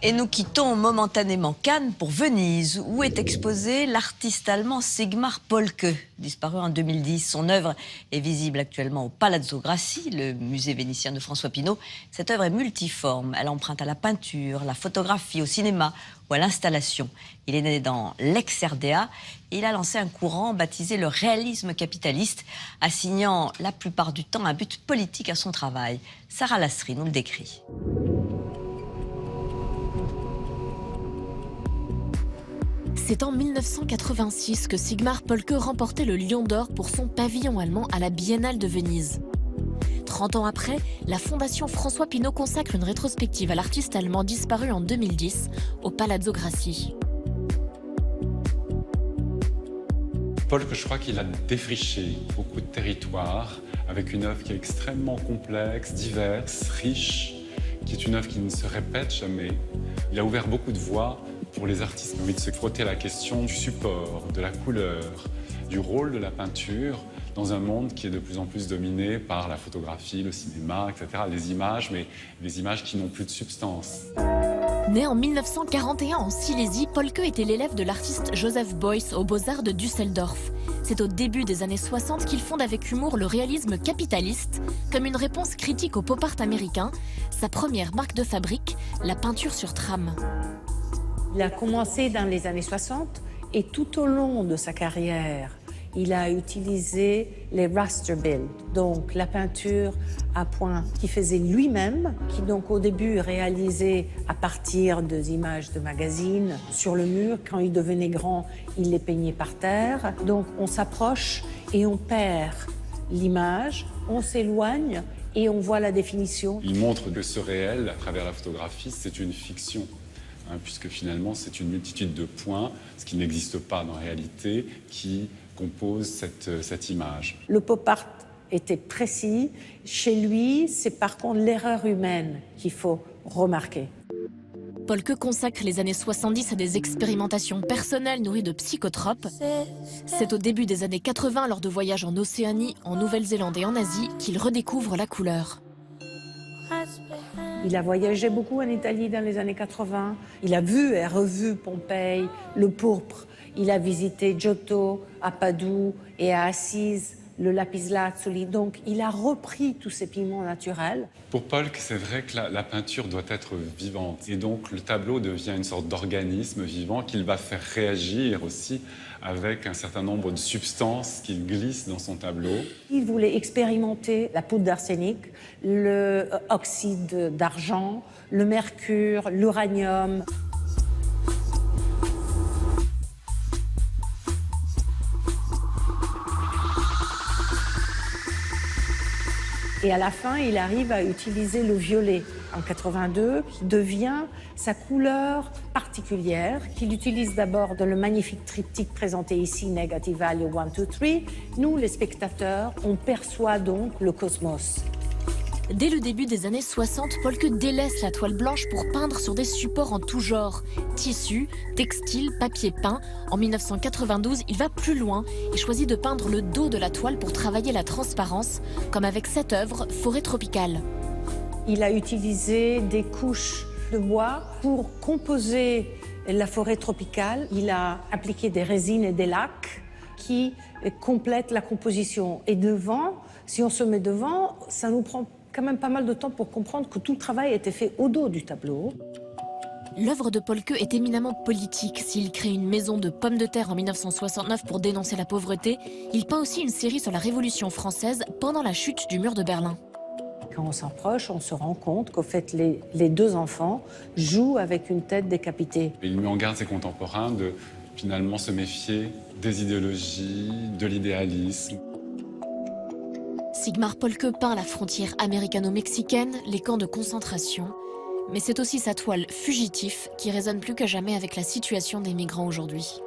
Et nous quittons momentanément Cannes pour Venise, où est exposé l'artiste allemand Sigmar Polke, disparu en 2010. Son œuvre est visible actuellement au Palazzo Grassi, le musée vénitien de François Pinault. Cette œuvre est multiforme. Elle emprunte à la peinture, la photographie, au cinéma ou à l'installation. Il est né dans l'ex-RDA et il a lancé un courant baptisé le réalisme capitaliste, assignant la plupart du temps un but politique à son travail. Sarah Lasserie nous le décrit. C'est en 1986 que Sigmar Polke remportait le Lion d'Or pour son pavillon allemand à la Biennale de Venise. 30 ans après, la Fondation François Pinault consacre une rétrospective à l'artiste allemand disparu en 2010 au Palazzo Grassi. Polke, je crois qu'il a défriché beaucoup de territoires avec une œuvre qui est extrêmement complexe, diverse, riche, qui est une œuvre qui ne se répète jamais. Il a ouvert beaucoup de voies pour les artistes qui ont envie de se frotter à la question du support, de la couleur, du rôle de la peinture dans un monde qui est de plus en plus dominé par la photographie, le cinéma, etc. Les images, mais des images qui n'ont plus de substance. Né en 1941 en Silésie, Polke était l'élève de l'artiste Joseph Beuys aux Beaux-Arts de Düsseldorf. C'est au début des années 60 qu'il fonde avec humour le réalisme capitaliste, comme une réponse critique au pop art américain, sa première marque de fabrique, la peinture sur trame. Il a commencé dans les années 60 et tout au long de sa carrière, il a utilisé les raster build, donc la peinture à point qu'il faisait lui-même, qui donc au début réalisait à partir des images de magazines sur le mur. Quand il devenait grand, il les peignait par terre. Donc on s'approche et on perd l'image, on s'éloigne et on voit la définition. Il montre que ce réel, à travers la photographie, c'est une fiction. Puisque finalement, c'est une multitude de points, ce qui n'existe pas dans la réalité, qui compose cette image. Le pop art était précis. Chez lui, c'est par contre l'erreur humaine qu'il faut remarquer. Polke consacre les années 70 à des expérimentations personnelles nourries de psychotropes. C'est au début des années 80, lors de voyages en Océanie, en Nouvelle-Zélande et en Asie, qu'il redécouvre la couleur. Il a voyagé beaucoup en Italie dans les années 80. Il a vu et revu Pompéi, le pourpre. Il a visité Giotto à Padoue et à Assise, le lapis-lazuli. Donc, il a repris tous ces pigments naturels. Pour Polke, c'est vrai que la peinture doit être vivante. Et donc, le tableau devient une sorte d'organisme vivant qu'il va faire réagir aussi avec un certain nombre de substances qu'il glisse dans son tableau. Il voulait expérimenter la poudre d'arsenic, l'oxyde d'argent, le mercure, l'uranium. Et à la fin, il arrive à utiliser le violet en 82, qui devient sa couleur particulière, qu'il utilise d'abord dans le magnifique triptyque présenté ici, Negative Value 1, 2, 3. Nous, les spectateurs, on perçoit donc le cosmos. Dès le début des années 60, Polke délaisse la toile blanche pour peindre sur des supports en tout genre. Tissu, textile, papier peint. En 1992, il va plus loin et choisit de peindre le dos de la toile pour travailler la transparence, comme avec cette œuvre, Forêt tropicale. Il a utilisé des couches de bois pour composer la forêt tropicale. Il a appliqué des résines et des lacs qui complètent la composition. Et devant, si on se met devant, ça nous prend quand même pas mal de temps pour comprendre que tout le travail a été fait au dos du tableau. L'œuvre de Polke est éminemment politique. S'il crée une maison de pommes de terre en 1969 pour dénoncer la pauvreté, il peint aussi une série sur la Révolution française pendant la chute du mur de Berlin. Quand on s'approche, on se rend compte qu'au fait, les deux enfants jouent avec une tête décapitée. Et il met en garde ses contemporains de finalement se méfier des idéologies, de l'idéalisme. Sigmar Polke peint la frontière américano-mexicaine, les camps de concentration. Mais c'est aussi sa toile Fugitif qui résonne plus que jamais avec la situation des migrants aujourd'hui.